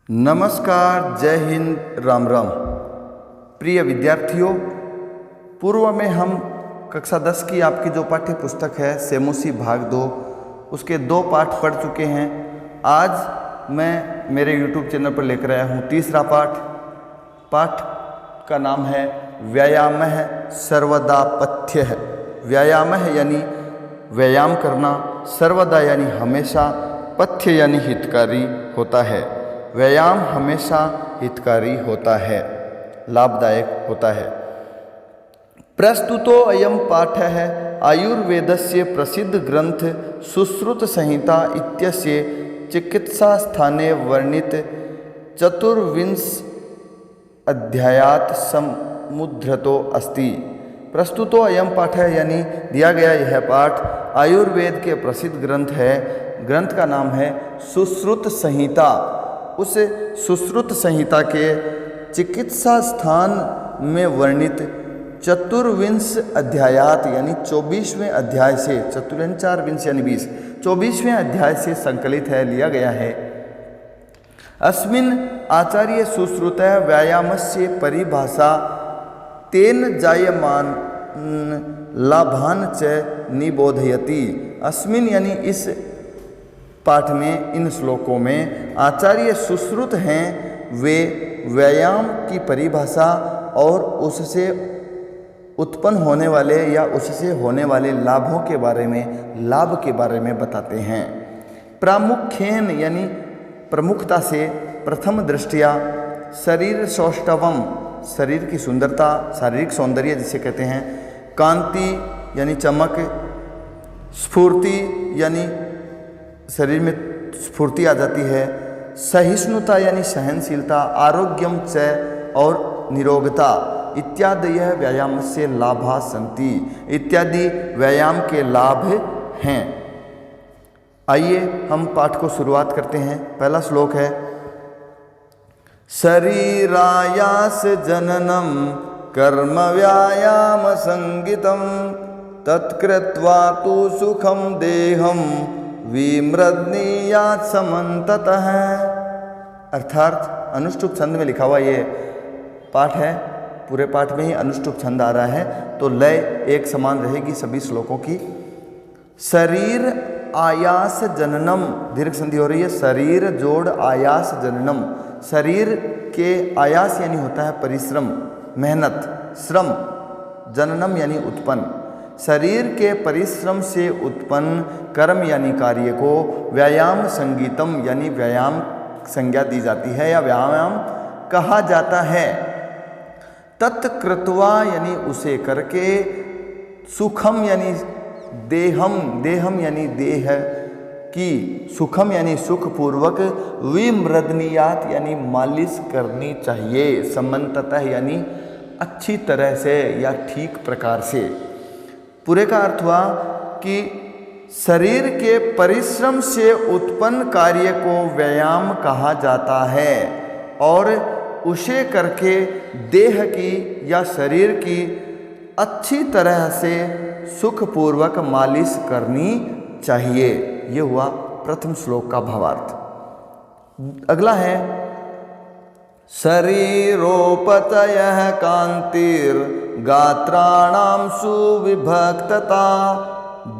नमस्कार, जय हिंद, राम राम। प्रिय विद्यार्थियों, पूर्व में हम कक्षा 10 की आपकी जो पाठ्य पुस्तक है सेमोसी भाग 2 उसके 2 पाठ पढ़ चुके हैं। आज मैं मेरे YouTube चैनल पर लेकर आया हूँ तीसरा पाठ। पाठ का नाम है व्यायामः सर्वदा पथ्यः। व्यायामः यानी व्यायाम करना, सर्वदा यानी हमेशा, पथ्य यानी हितकारी होता है। व्यायाम हमेशा हितकारी होता है, लाभदायक होता है। प्रस्तुतो अयम पाठः आयुर्वेदस्य प्रसिद्ध ग्रंथ सुश्रुत संहिता इत्यस्य चिकित्सा स्थाने वर्णित 24 अध्यायात् समुद्धृतो अस्ति। प्रस्तुतो अयम पाठ है यानी दिया गया यह पाठ आयुर्वेद के प्रसिद्ध ग्रंथ है। ग्रंथ का नाम है सुश्रुत संहिता। उस सुश्रुत संहिता के चिकित्सा स्थान में वर्णित 24 अध्यायात यानी 24वें अध्याय से, 24 यानी 20, 24वें अध्याय से संकलित है, लिया गया है। अस्मिन् आचार्य सुश्रुतः व्यायामस्य परिभाषा तेन जायमान लाभान च निबोधयति। अस्मिन् यानी इस पाठ में, इन श्लोकों में आचार्य सुश्रुत हैं, वे व्यायाम की परिभाषा और उससे उत्पन्न होने वाले या उससे होने वाले लाभों के बारे में, लाभ के बारे में बताते हैं। प्रामुख्येन यानी प्रमुखता से, प्रथम दृष्टिया शरीर सौष्ठवम, शरीर की सुंदरता, शारीरिक सौंदर्य जिसे कहते हैं। कांति यानी चमक, स्फूर्ति यानी शरीर में स्फूर्ति आ जाती है। सहिष्णुता यानी सहनशीलता, आरोग्यम च और निरोगता इत्यादि व्यायाम से लाभा सन्ति, इत्यादि व्यायाम के लाभ हैं। आइए हम पाठ को शुरुआत करते हैं। पहला श्लोक है शरीरायास जननम कर्म व्यायाम संगितम तत्कृत्वा तु सुखम देहम विमृद्नीयात् समन्ततः। अर्थात अनुष्टुप छंद में लिखा हुआ ये पाठ है। पूरे पाठ में ही अनुष्टुप छंद आ रहा है, तो लय एक समान रहेगी सभी श्लोकों की। शरीर आयास जननम, दीर्घ संधि हो रही है, शरीर जोड़ आयास जननम। शरीर के आयास यानी होता है परिश्रम, मेहनत, श्रम। जननम यानी उत्पन्न। शरीर के परिश्रम से उत्पन्न कर्म यानी कार्य को व्यायाम संगीतम यानी व्यायाम संज्ञा दी जाती है या व्यायाम कहा जाता है। तत्कृत्वा यानी उसे करके, सुखम यानी देहम, देहम यानी देह की, सुखम यानी सुखपूर्वक, विमृदनीयात यानी मालिश करनी चाहिए, समन्ततः यानी अच्छी तरह से या ठीक प्रकार से। पूरे का अर्थ हुआ कि शरीर के परिश्रम से उत्पन्न कार्य को व्यायाम कहा जाता है और उसे करके देह की या शरीर की अच्छी तरह से सुखपूर्वक मालिश करनी चाहिए। ये हुआ प्रथम श्लोक का भावार्थ। अगला है शरीरोपचयः कांतिर गात्राणां सुविभक्तता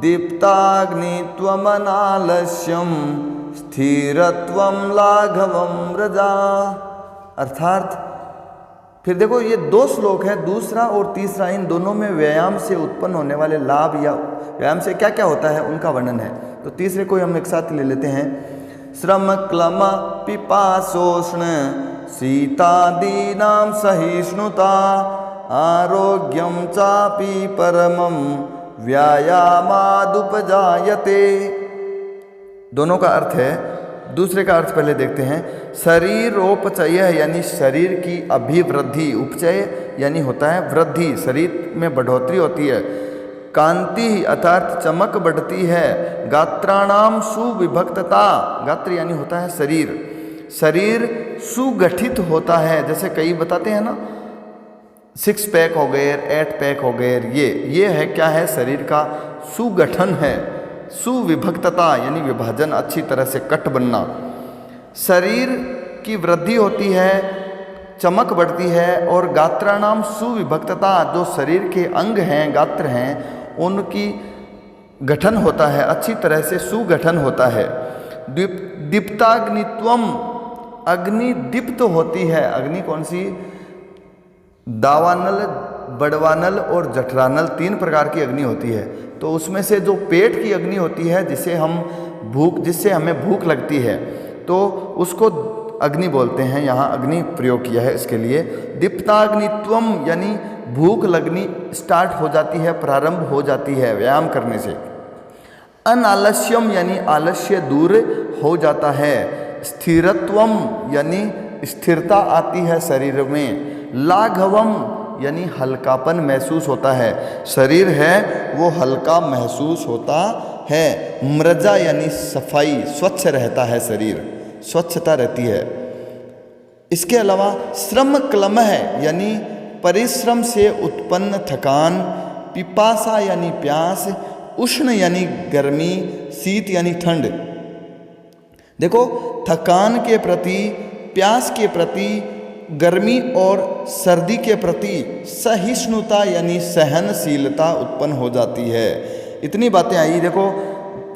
दीप्ताग्नित्वमनालस्यं स्थिरत्वं लाघवं व्रजा। अर्थात फिर देखो ये 2 श्लोक है, दूसरा और तीसरा, इन दोनों में व्यायाम से उत्पन्न होने वाले लाभ या व्यायाम से क्या क्या होता है उनका वर्णन है। तो तीसरे को हम एक साथ ले लेते हैं। श्रम क्लम पिपासोष्ण शीतादीनां सहिष्णुता आरोग्यम चापि परमं व्यायामादुपजायते। दोनों का अर्थ है, दूसरे का अर्थ पहले देखते हैं। शरीरोपचय यानी शरीर की अभिवृद्धि, उपचय यानी होता है वृद्धि, शरीर में बढ़ोतरी होती है। कांति अर्थात चमक बढ़ती है। गात्राणाम सुविभक्तता, गात्र यानी होता है शरीर, शरीर सुगठित होता है। जैसे कई बताते हैं ना 6 पैक हो गए, 8 पैक हो गए, ये है क्या है, शरीर का सुगठन है। सुविभक्तता यानी विभाजन, अच्छी तरह से कट बनना। शरीर की वृद्धि होती है, चमक बढ़ती है, और गात्राणाम सुविभक्तता, जो शरीर के अंग हैं, गात्र हैं, उनकी गठन होता है, अच्छी तरह से सुगठन होता है। दीप्ताग्नित्वम, अग्नि दीप्त होती है। अग्नि कौन सी? दावानल, बड़वानल और जठरानल, 3 प्रकार की अग्नि होती है। तो उसमें से जो पेट की अग्नि होती है, जिससे हमें भूख लगती है, तो उसको अग्नि बोलते हैं। यहाँ अग्नि प्रयोग किया है इसके लिए। दीप्ताग्नित्वम यानी भूख लगनी स्टार्ट हो जाती है, प्रारंभ हो जाती है व्यायाम करने से। अनालस्यम यानी आलस्य दूर हो जाता है। स्थिरत्वम यानी स्थिरता आती है शरीर में। लाघवम यानी हल्कापन महसूस होता है, शरीर है वो हल्का महसूस होता है। मृजा यानी सफाई, स्वच्छ रहता है शरीर, स्वच्छता रहती है। इसके अलावा श्रम क्लम है यानी परिश्रम से उत्पन्न थकान। पिपासा यानी प्यास। उष्ण यानी गर्मी। शीत यानी ठंड। देखो, थकान के प्रति, प्यास के प्रति, गर्मी और सर्दी के प्रति सहिष्णुता यानी सहनशीलता उत्पन्न हो जाती है। इतनी बातें आई। देखो,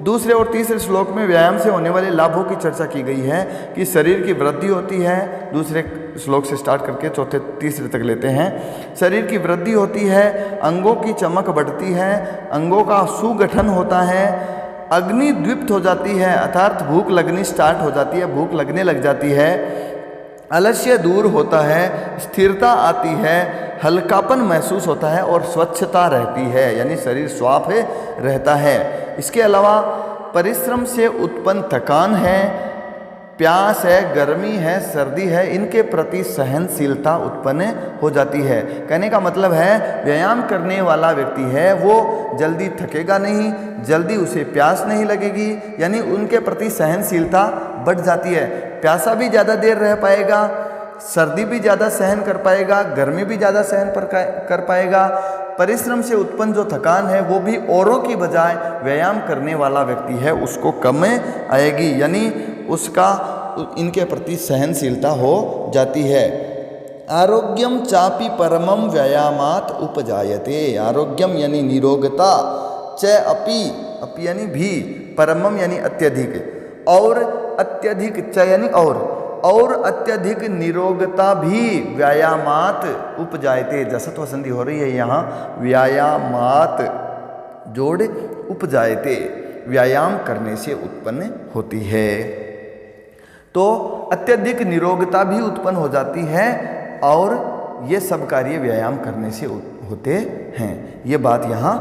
दूसरे और तीसरे श्लोक में व्यायाम से होने वाले लाभों की चर्चा की गई है कि शरीर की वृद्धि होती है। दूसरे श्लोक से स्टार्ट करके चौथे तीसरे तक लेते हैं। शरीर की वृद्धि होती है, अंगों की चमक बढ़ती है, अंगों का सुगठन होता है, अग्नि द्विप्त हो जाती है, अर्थात भूख लगनी स्टार्ट हो जाती है, भूख लगने लग जाती है, आलस्य दूर होता है, स्थिरता आती है, हल्कापन महसूस होता है और स्वच्छता रहती है, यानी शरीर साफ रहता है। इसके अलावा परिश्रम से उत्पन्न थकान है, प्यास है, गर्मी है, सर्दी है, इनके प्रति सहनशीलता उत्पन्न हो जाती है। कहने का मतलब है व्यायाम करने वाला व्यक्ति है वो जल्दी थकेगा नहीं, जल्दी उसे प्यास नहीं लगेगी, यानी उनके प्रति सहनशीलता बढ़ जाती है। प्यासा भी ज़्यादा देर रह पाएगा, सर्दी भी ज़्यादा सहन कर पाएगा, गर्मी भी ज़्यादा सहन कर पाएगा। परिश्रम से उत्पन्न जो थकान है वो भी औरों की बजाय व्यायाम करने वाला व्यक्ति है उसको कम आएगी, यानी उसका इनके प्रति सहनशीलता हो जाती है। आरोग्यम चापि परमम व्यायामात उपजायते। आरोग्यम यानी निरोगता, च अपि यानी भी, परमम यानी अत्यधिक, और अत्यधिक, च यानी और अत्यधिक निरोगता भी व्यायामात उपजायते। जसत्व संधि हो रही है यहाँ, व्यायामात जोड़ उपजायते, व्यायाम करने से उत्पन्न होती है। तो अत्यधिक निरोगता भी उत्पन्न हो जाती है और ये सब कार्य व्यायाम करने से होते हैं। ये बात यहाँ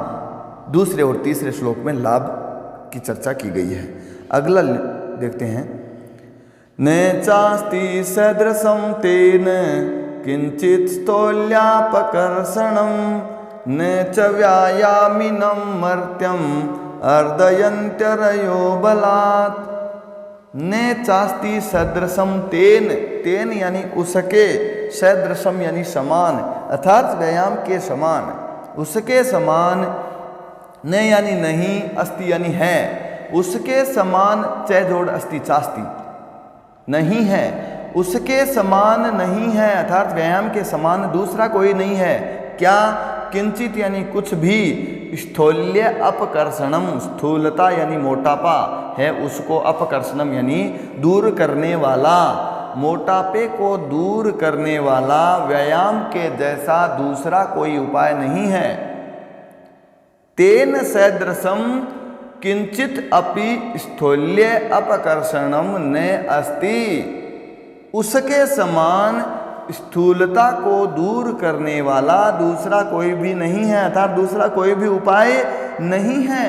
दूसरे और तीसरे श्लोक में लाभ की चर्चा की गई है। अगला देखते हैं। न चास्ति सदृशं तेन किंचित स्थौल्यापकर्षणं, न च व्यायामिनं मर्त्यं अर्धयन्त्यरयो बलात्। न चास्ति सदृशम तेन, तेन यानी उसके, सदृशम यानी समान, अर्थात व्यायाम के समान, उसके समान। न यानी नहीं, अस्ति यानी है, उसके समान, च जोड़ अस्ति, चास्ति नहीं है, उसके समान नहीं है, अर्थात व्यायाम के समान दूसरा कोई नहीं है। क्या? किंचित यानी कुछ भी, स्थौल्य अपकर्षणम, स्थूलता यानी मोटापा है उसको, अपकर्षणम यानी दूर करने वाला, मोटापे को दूर करने वाला व्यायाम के जैसा दूसरा कोई उपाय नहीं है। तेन सदृशम किंचित अपि स्थौल्य अपकर्षणम न अस्ति। उसके समान स्थूलता को दूर करने वाला दूसरा कोई भी नहीं है, अर्थात दूसरा कोई भी उपाय नहीं है।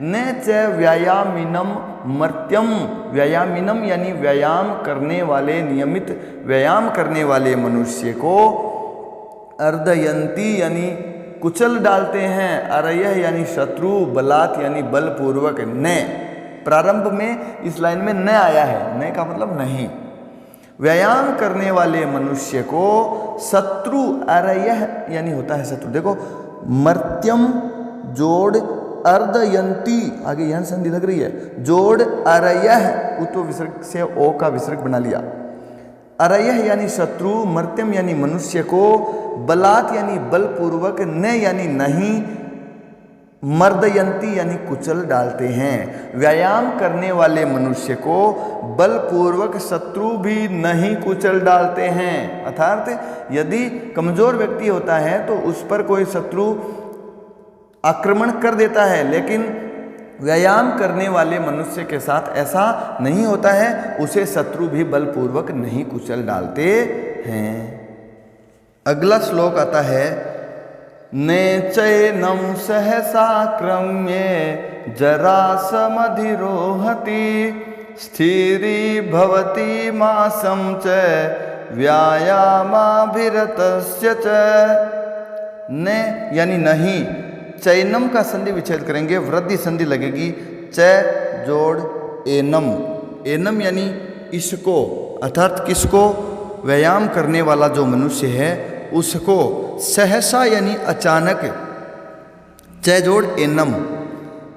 न च व्यायामिनम मर्त्यम, व्यायामिनम यानी व्यायाम करने वाले, नियमित व्यायाम करने वाले मनुष्य को अर्धयंती यानी कुचल डालते हैं, अरयः यानी शत्रु, बलात् यानी बलपूर्वक। न प्रारंभ में इस लाइन में न आया है, न का मतलब नहीं। व्यायाम करने वाले मनुष्य को शत्रु, अरयः यानी होता है शत्रु। देखो, मर्त्यम जोड़ अर्धयंती, आगे यह संधि लग रही है, जोड़ अरयः उत्व विसर्ग से ओ का विसर्ग बना लिया। अरयः यानी शत्रु, मर्त्यम यानी मनुष्य को, बलात् यानी बलपूर्वक, न यानी नहीं, मर्दयंती यानी कुचल डालते हैं। व्यायाम करने वाले मनुष्य को बलपूर्वक शत्रु भी नहीं कुचल डालते हैं। अर्थात यदि कमजोर व्यक्ति होता है तो उस पर कोई शत्रु आक्रमण कर देता है, लेकिन व्यायाम करने वाले मनुष्य के साथ ऐसा नहीं होता है, उसे शत्रु भी बलपूर्वक नहीं कुचल डालते हैं। अगला श्लोक आता है, नैचैनं सहसाक्रम्ये जरासमधिरोहति स्थिरी भवति मासं च व्यायामाभिरतस्य च। न यानी नहीं, चैनम का संधि विच्छेद करेंगे, वृद्धि संधि लगेगी, च जोड़ एनम, एनम यानी इसको, अर्थात किसको, व्यायाम करने वाला जो मनुष्य है उसको, सहसा यानी अचानक, च जोड़ एनम,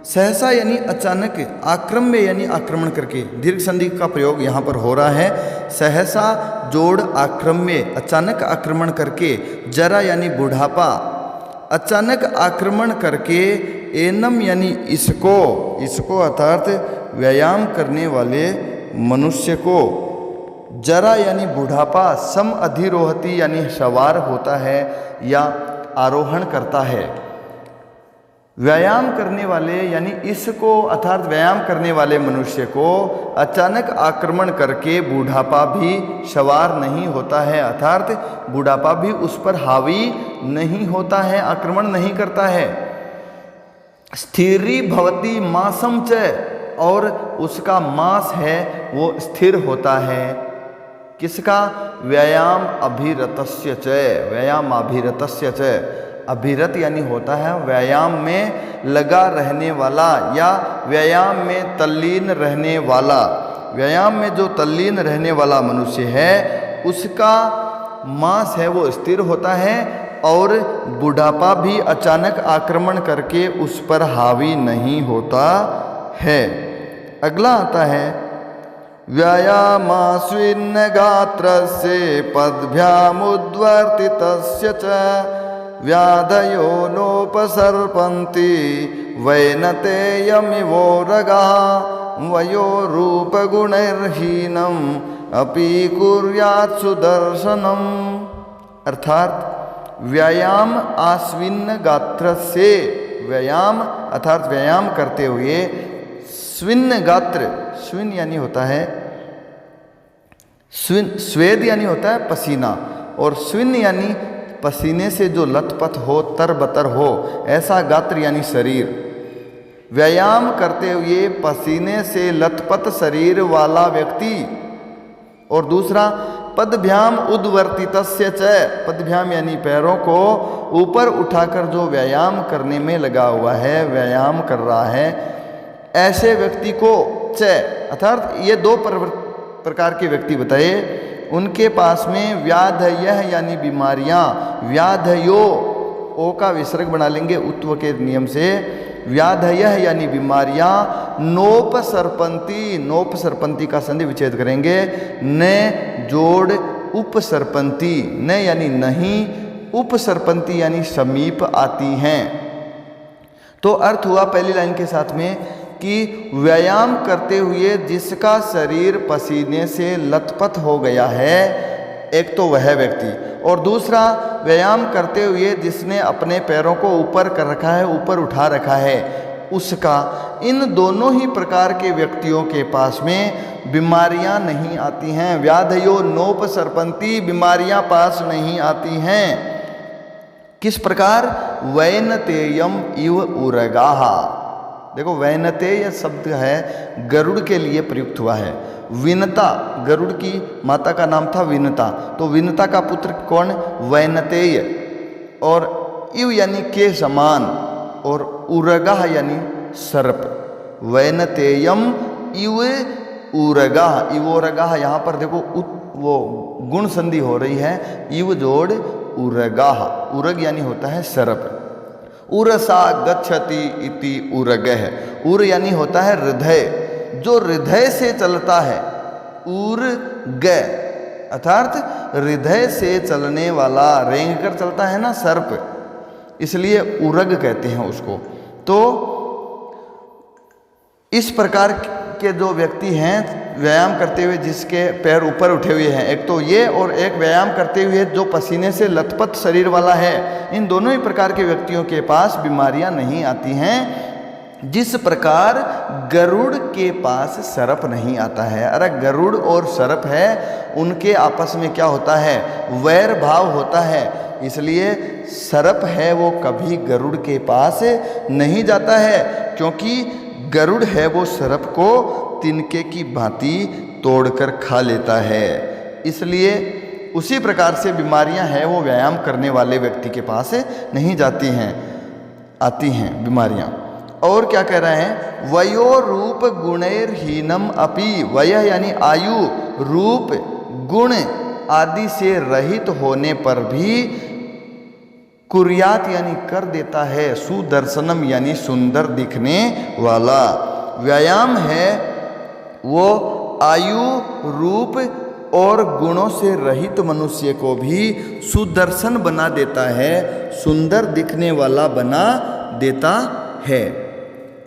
सहसा यानी अचानक, आक्रम्य यानी आक्रमण करके, दीर्घ संधि का प्रयोग यहाँ पर हो रहा है। सहसा जोड़ आक्रम्य, अचानक आक्रमण करके, जरा यानी बुढ़ापा, अचानक आक्रमण करके, एनम यानी इसको, इसको अर्थात व्यायाम करने वाले मनुष्य को, जरा यानी बुढ़ापा, सम अधिरोहती यानी सवार होता है या आरोहण करता है। व्यायाम करने वाले यानी इसको, अर्थात व्यायाम करने वाले मनुष्य को अचानक आक्रमण करके बुढ़ापा भी सवार नहीं होता है, अर्थात बुढ़ापा भी उस पर हावी नहीं होता है, आक्रमण नहीं करता है। स्थिरी भवती मासम च, और उसका मास है वो स्थिर होता है। किसका? व्यायाम अभिरतस्य च, व्यायाम अभिरतस्य च। अभिरत यानी होता है व्यायाम में लगा रहने वाला या व्यायाम में तल्लीन रहने वाला। व्यायाम में जो तल्लीन रहने वाला मनुष्य है उसका मांस है वो स्थिर होता है और बुढ़ापा भी अचानक आक्रमण करके उस पर हावी नहीं होता है। अगला आता है व्यायामास्विन्न गात्रस्य पद्भ्यामुद्वर्तितस्य च व्याधयो नोपसर्पन्ति वैनतेयमिवोरगः वयोरूपगुणैर्हीनम् अपि कुर्यात् सुदर्शनम्। अर्थात व्यायाम आस्विन्न गात्र से, व्यायाम अर्थात व्यायाम करते हुए, स्विन्न गात्र, स्विन यानी होता है स्वेद यानी होता है पसीना, और स्विन यानी पसीने से जो लथपथ हो, तरबतर हो, ऐसा गात्र यानी शरीर। व्यायाम करते हुए पसीने से लथपथ शरीर वाला व्यक्ति। और दूसरा पदभ्याम उद्वर्तितस्य च, पदभ्याम यानी पैरों को ऊपर उठाकर जो व्यायाम करने में लगा हुआ है, व्यायाम कर रहा है, ऐसे व्यक्ति को च, अर्थात ये दो प्रकार के व्यक्ति बताए। उनके पास में व्याधयः यानी बीमारियां, व्याधयो ओ का विसर्ग बना लेंगे उत्व के नियम से, व्याधयः यानी बीमारियां, नोपसर्पन्ति, नोपसर्पन्ति का संधि विच्छेद करेंगे, न जोड़ उपसर्पन्ति, न यानी नहीं, उपसर्पन्ति यानी समीप आती हैं। तो अर्थ हुआ पहली लाइन के साथ में कि व्यायाम करते हुए जिसका शरीर पसीने से लथपथ हो गया है, एक तो वह व्यक्ति, और दूसरा व्यायाम करते हुए जिसने अपने पैरों को ऊपर कर रखा है, ऊपर उठा रखा है, उसका। इन दोनों ही प्रकार के व्यक्तियों के पास में बीमारियां नहीं आती हैं। व्याधयो नोपसर्पन्ति, बीमारियां पास नहीं आती हैं। किस प्रकार? वैनतेयम इव उरगाः। देखो वैनतेय शब्द है गरुड़ के लिए प्रयुक्त हुआ है। विनता, गरुड़ की माता का नाम था विनता, तो विनता का पुत्र कौन? वैनतेय। और इव यानी के समान, और उरगाः यानी सर्प। वैनतेयम इव उरगाः, इवोरगाः, यहाँ पर देखो वो गुण संधि हो रही है, इव जोड़ उरगाः। उरग यानी होता है सर्प। उरसा गच्छति इति उरगः, उर यानी होता है हृदय, जो हृदय से चलता है। उर ग, अर्थात हृदय से चलने वाला, रेंग कर चलता है ना सर्प, इसलिए उरग कहते हैं उसको। तो इस प्रकार के जो व्यक्ति हैं व्यायाम करते हुए जिसके पैर ऊपर उठे हुए हैं, एक तो ये और एक व्यायाम करते हुए जो पसीने से लथपथ शरीर वाला है, इन दोनों ही प्रकार के व्यक्तियों के पास बीमारियां नहीं आती हैं। जिस प्रकार गरुड़ के पास सर्प नहीं आता है। अरे गरुड़ और सर्प है, उनके आपस में क्या होता है, वैर भाव होता है, इसलिए सर्प है वो कभी गरुड़ के पास नहीं जाता है, क्योंकि गरुड़ है वो सर्प को तिनके की भांति तोड़कर खा लेता है। इसलिए उसी प्रकार से बीमारियां हैं वो व्यायाम करने वाले व्यक्ति के पास नहीं जाती हैं, आती हैं बीमारियां। और क्या कह रहे हैं, वयो रूप गुणैर्हीनम अपि, वय यानी आयु, रूप गुण आदि से रहित होने पर भी कुर्यात यानी कर देता है, सुदर्शनम यानी सुंदर दिखने वाला। व्यायाम है वो आयु, रूप और गुणों से रहित मनुष्य को भी सुदर्शन बना देता है, सुंदर दिखने वाला बना देता है।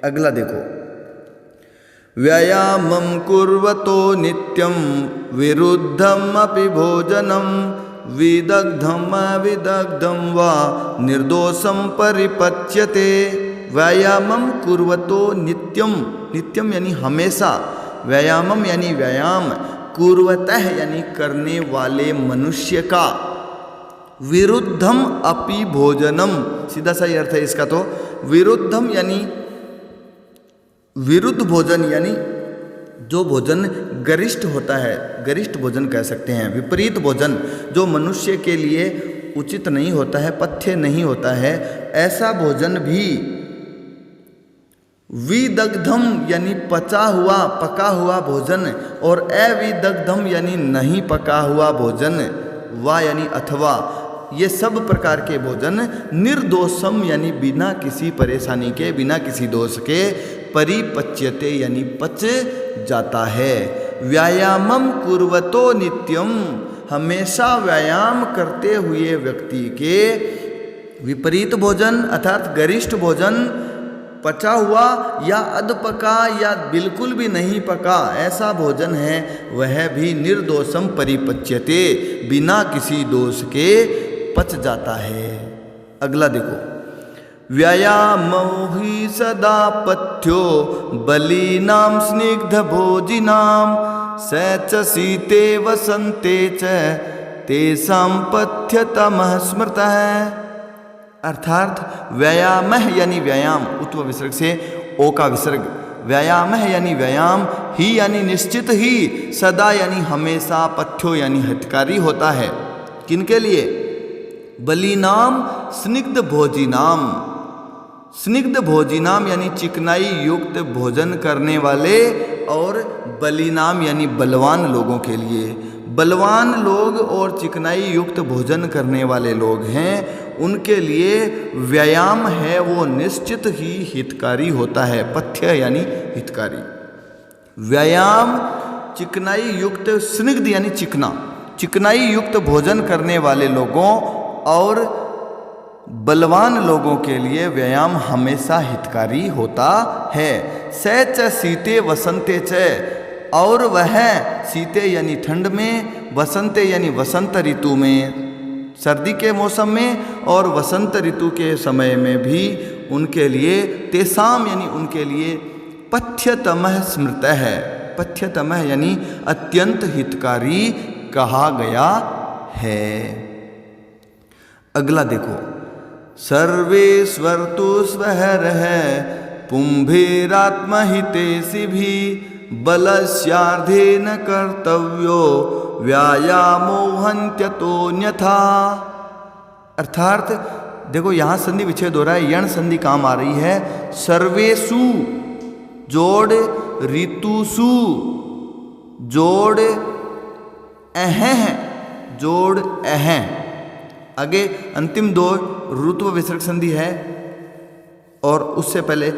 अगला देखो, व्यायामं कुर्वतो नित्यं विरुद्धम अपि भोजनम विदग्धम अविदग्धम वा निर्दोषम परिपच्यते। व्यायामं कुर्वतो नित्यम, नित्यम यानी हमेशा, व्यायामम यानी व्यायाम, कुर्वतः यानी करने वाले मनुष्य का, विरुद्धम अपि भोजनम, सीधा सा अर्थ है इसका। तो विरुद्धम यानी विरुद्ध भोजन, यानी जो भोजन गरिष्ठ होता है, गरिष्ठ भोजन कह सकते हैं, विपरीत भोजन जो मनुष्य के लिए उचित नहीं होता है, पथ्य नहीं होता है, ऐसा भोजन भी विदग्धम यानी पचा हुआ, पका हुआ भोजन, और अविदग्धम यानी नहीं पका हुआ भोजन, वा यानी अथवा, ये सब प्रकार के भोजन निर्दोषम यानी बिना किसी परेशानी के, बिना किसी दोष के, परिपच्यते यानी पच जाता है। व्यायामम कुर्वतो नित्यम, हमेशा व्यायाम करते हुए व्यक्ति के विपरीत भोजन अर्थात गरिष्ठ भोजन, पचा हुआ या अधपका या बिल्कुल भी नहीं पका, ऐसा भोजन है वह भी निर्दोषम परिपच्यते, बिना किसी दोष के पच जाता है। अगला देखो, व्यायामो हि सदा पथ्यो बलीनां स्निग्ध भोजिनां स च शीते वसन्ते च तेषां पथ्यतमः स्मृतः। अर्थात व्यायाम यानी व्यायाम, उत्व विसर्ग से ओ का विसर्ग, व्यायाम यानी व्यायाम, ही यानी निश्चित ही, सदा यानी हमेशा, पथ्यो यानी हितकारी होता है। किनके लिए, बलीनाम स्निग्ध भोजिनाम, स्निग्ध भोजिनाम यानी चिकनाई युक्त भोजन करने वाले, और बलीनाम यानी बलवान लोगों के लिए। बलवान लोग और चिकनाई युक्त भोजन करने वाले लोग हैं, उनके लिए व्यायाम है वो निश्चित ही हितकारी होता है, पथ्य यानी हितकारी। व्यायाम चिकनाई युक्त, स्निग्ध यानी चिकना, चिकनाई युक्त भोजन करने वाले लोगों और बलवान लोगों के लिए व्यायाम हमेशा हितकारी होता है। स च शीते वसंते च, और वह शीते यानी ठंड में, वसंते यानी वसंत ऋतु में, सर्दी के मौसम में, और वसंत ऋतु के समय में भी उनके लिए, तेसाम यानी उनके लिए, पथ्यतमः स्मृतः है, पथ्यतमः यानी अत्यंत हितकारी कहा गया है। अगला देखो, सर्वेश्वरतु स्वहरः पुंभिरात्महितेषि भी बलस्यार्धेन कर्तव्यो व्यायामो हन्त्यतोऽन्यथा। अर्थात देखो यहाँ संधि विच्छेद हो रहा है, यण संधि काम आ रही है। सर्वेषु जोड़ ऋतुषु जोड़ अहः जोड़ अहः, आगे अंतिम दो ऋतु विसर्ग संधि है और उससे पहले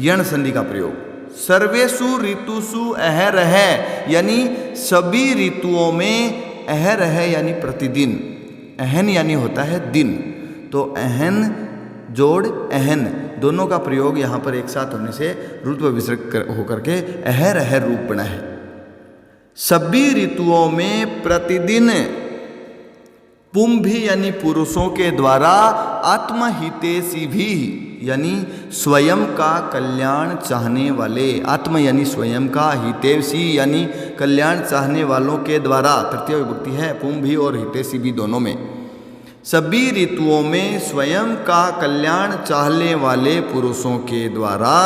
यण संधि का प्रयोग। सर्वेषु ऋतुषु अहरः यानी सभी ऋतुओं में अहरह यानी प्रतिदिन, अहन यानी होता है दिन, तो अहन जोड़ अहन दोनों का प्रयोग यहाँ पर एक साथ होने से ऋत्व विसर्ग होकर के अहरह रूप बना है। सभी ऋतुओं में प्रतिदिन पुंभी यानी पुरुषों के द्वारा आत्महितैषी भी यानी स्वयं का कल्याण चाहने वाले, आत्म यानी स्वयं का, हितैषी यानी कल्याण चाहने वालों के द्वारा, तृतीय विभक्ति है पुंभी और हितैषी भी दोनों में। सभी ऋतुओं में स्वयं का कल्याण चाहने वाले पुरुषों के द्वारा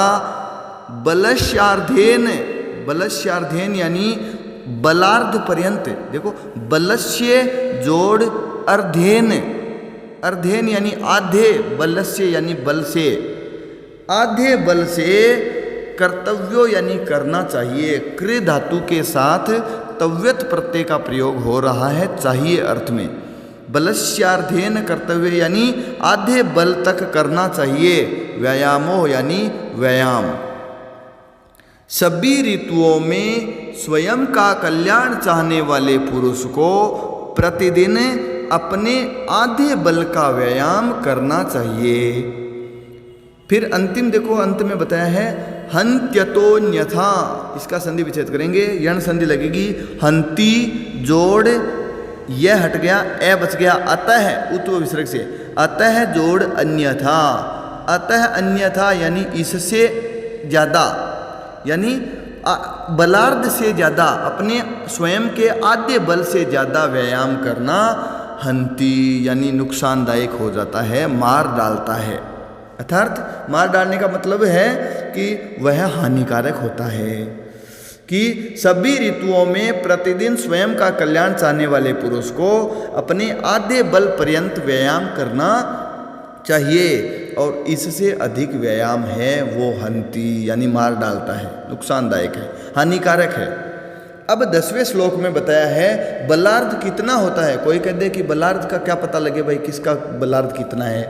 बलस्यार्धेन, बलस्यार्धेन यानी बलार्ध पर्यंत, देखो बलस्य जोड़ अर्धेन, अर्धेन यानी आधे, बलस्य यानी बल से, आधे बल से कर्तव्यो यानी करना चाहिए, कृ धातु के साथ तव्यत प्रत्यय का प्रयोग हो रहा है चाहिए अर्थ में। बलस्यार्धेन कर्तव्य यानी आधे बल तक करना चाहिए, व्यायामो यानी व्यायाम। सभी ऋतुओं में स्वयं का कल्याण चाहने वाले पुरुष को प्रतिदिन अपने आधे बल का व्यायाम करना चाहिए। फिर अंतिम देखो, अंत में बताया है हन्त्यतोन्यथा, इसका संधि विच्छेद करेंगे, यण संधि लगेगी, हंती जोड़ यह हट गया, ए बच गया, अतः उत्व विसर्ग से, अतः जोड़ अन्यथा, अतः अन्यथा यानी इससे ज़्यादा, यानी बलार्ध से ज़्यादा, अपने स्वयं के आद्य बल से ज़्यादा व्यायाम करना हंती यानी नुकसानदायक हो जाता है, मार डालता है। अर्थात मार डालने का मतलब है कि वह हानिकारक होता है। कि सभी ऋतुओं में प्रतिदिन स्वयं का कल्याण चाहने वाले पुरुष को अपने आधे बल पर्यंत व्यायाम करना चाहिए, और इससे अधिक व्यायाम है वो हंती यानी मार डालता है, नुकसानदायक है, हानिकारक है। अब 10वें श्लोक में बताया है बलार्ध कितना होता है। कोई कहते हैं कि बलार्ध का क्या पता लगे भाई, किसका बलार्ध कितना है,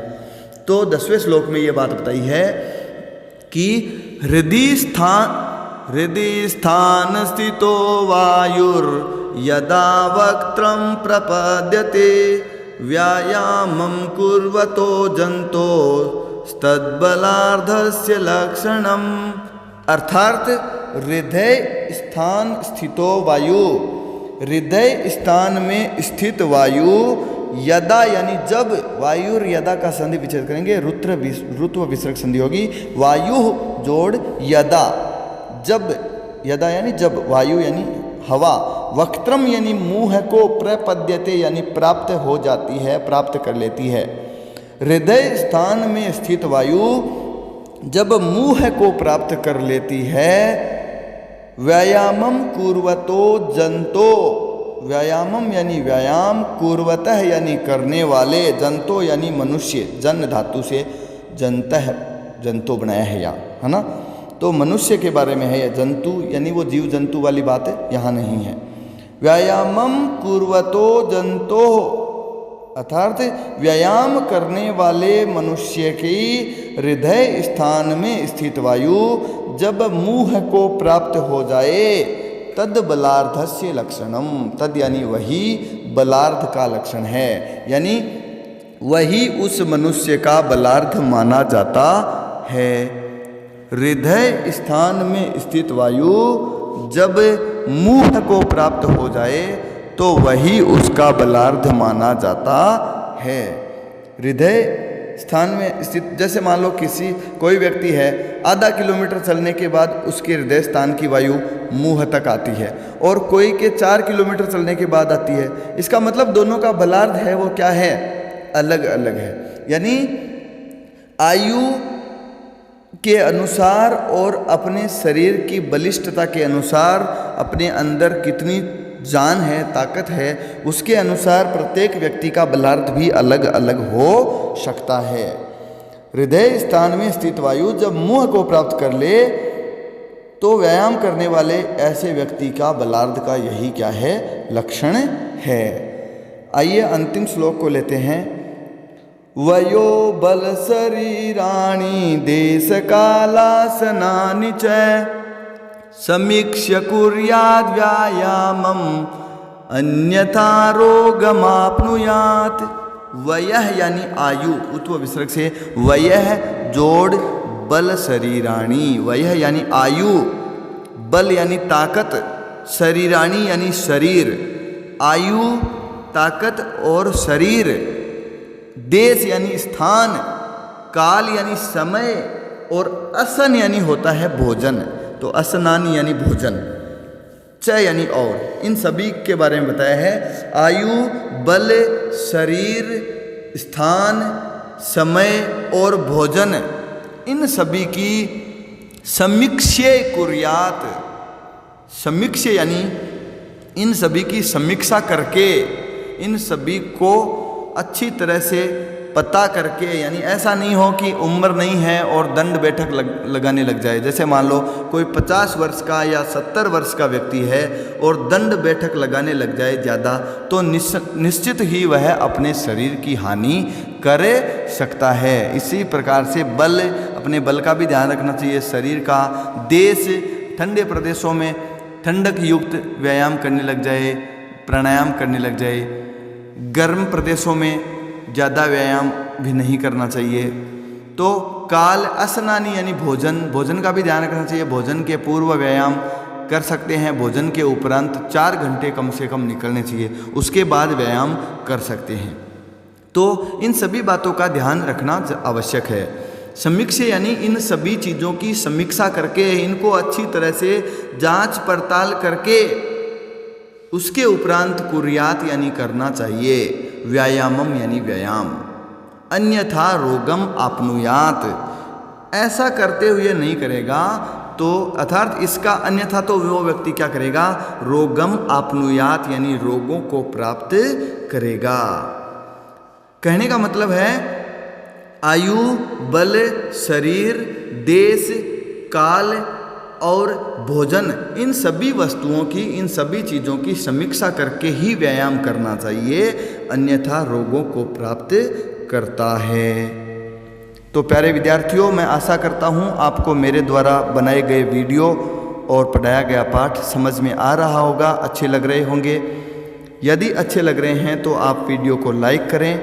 तो 10वें श्लोक में ये बात बताई है कि हृदय स्थान स्थितो वायुर यदा वक्त्रम प्रपद्यते व्यायामं कुर्वतो जंतो तद्बलार्धस्य लक्षणम। अर्थात हृदय स्थान स्थितो वायु, हृदय स्थान में स्थित वायु, यदा यानी जब, वायुर यदा का संधि विच्छेद करेंगे, ऋत्व विसर्ग संधि होगी, वायु जोड़ यदा, जब, यदा यानी जब, वायु यानी हवा, वक्त्रम यानी मुंह को, प्रपद्यते यानी प्राप्त हो जाती है, प्राप्त कर लेती है। हृदय स्थान में स्थित वायु जब मुंह को प्राप्त कर लेती है, व्यायामम कुर्वतो जंतो, व्यायामम यानी व्यायाम, कुर्वतः यानी करने वाले, जंतो यानी मनुष्य, जन धातु से जंतः जंतो बनाया है यहाँ, है ना, तो मनुष्य के बारे में है यह, जंतु यानी वो जीव जंतु वाली बात है, यहाँ नहीं है। व्यायामम कुर्वतो जंतो, अर्थात व्यायाम करने वाले मनुष्य की हृदय स्थान में स्थित वायु जब मुंह को प्राप्त हो जाए, तद बलार्धस्य लक्षणम, तद यानी वही बलार्ध का लक्षण है, यानी वही उस मनुष्य का बलार्ध माना जाता है। हृदय स्थान में स्थित वायु जब मुंह को प्राप्त हो जाए तो वही उसका बलार्ध माना जाता है। हृदय स्थान में स्थित, जैसे मान लो कोई व्यक्ति है, आधा किलोमीटर चलने के बाद उसके हृदय स्थान की वायु मुंह तक आती है, और कोई के 4 किलोमीटर चलने के बाद आती है। इसका मतलब दोनों का बलार्ध है वो क्या है, अलग अलग है। यानी आयु के अनुसार और अपने शरीर की बलिष्ठता के अनुसार, अपने अंदर कितनी जान है, ताकत है, उसके अनुसार प्रत्येक व्यक्ति का बलार्ध भी अलग अलग हो सकता है। हृदय स्थान में स्थित वायु जब मुंह को प्राप्त कर ले तो व्यायाम करने वाले ऐसे व्यक्ति का बलार्ध का यही क्या है, लक्षण है। आइए अंतिम श्लोक को लेते हैं। वयो बल शरीराणि देश कालासनानि च समीक्ष्य कुर्याद् व्यायामं अन्यथा रोगमाप्नुयात्। वयः यानी आयु, उत्व विसर्ग से वयः जोड़ बल शरीराणि, वयः यानी आयु, बल यानी ताकत, शरीराणि यानी शरीर, आयु ताकत और शरीर, देश यानी स्थान, काल यानी समय और असन यानी होता है भोजन। तो असनानि यानी भोजन, च यानी और, इन सभी के बारे में बताया है। आयु, बल, शरीर, स्थान, समय और भोजन, इन सभी की समीक्षे कुर्यात। समीक्षे यानी इन सभी की समीक्षा करके, इन सभी को अच्छी तरह से पता करके, यानी ऐसा नहीं हो कि उम्र नहीं है और दंड बैठक लगाने लग जाए। जैसे मान लो कोई 50 वर्ष का या 70 वर्ष का व्यक्ति है और दंड बैठक लगाने लग जाए ज़्यादा, तो निश्चित ही वह अपने शरीर की हानि कर सकता है। इसी प्रकार से बल, अपने बल का भी ध्यान रखना चाहिए, शरीर का। देश, ठंडे प्रदेशों में ठंडक युक्त व्यायाम करने लग जाए, प्राणायाम करने लग जाए। गर्म प्रदेशों में ज़्यादा व्यायाम भी नहीं करना चाहिए। तो काल, असनानि यानी भोजन, भोजन का भी ध्यान रखना चाहिए। भोजन के पूर्व व्यायाम कर सकते हैं, भोजन के उपरांत 4 घंटे कम से कम निकलने चाहिए, उसके बाद व्यायाम कर सकते हैं। तो इन सभी बातों का ध्यान रखना आवश्यक है। समीक्षा यानी इन सभी चीज़ों की समीक्षा करके, इनको अच्छी तरह से जांच पड़ताल करके उसके उपरांत कुर्यात यानी करना चाहिए, व्यायामम यानी व्यायाम। अन्यथा रोगम आपनुयात, ऐसा करते हुए नहीं करेगा तो अर्थात इसका अन्यथा तो वो व्यक्ति क्या करेगा, रोगम आपनुयात यानी रोगों को प्राप्त करेगा। कहने का मतलब है आयु, बल, शरीर, देश, काल और भोजन, इन सभी वस्तुओं की, इन सभी चीज़ों की समीक्षा करके ही व्यायाम करना चाहिए, अन्यथा रोगों को प्राप्त करता है। तो प्यारे विद्यार्थियों, मैं आशा करता हूँ आपको मेरे द्वारा बनाए गए वीडियो और पढ़ाया गया पाठ समझ में आ रहा होगा, अच्छे लग रहे होंगे। यदि अच्छे लग रहे हैं तो आप वीडियो को लाइक करें,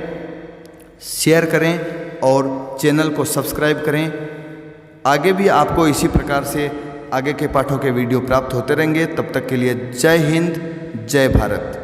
शेयर करें और चैनल को सब्सक्राइब करें। आगे भी आपको इसी प्रकार से आगे के पाठों के वीडियो प्राप्त होते रहेंगे। तब तक के लिए जय हिंद, जय भारत।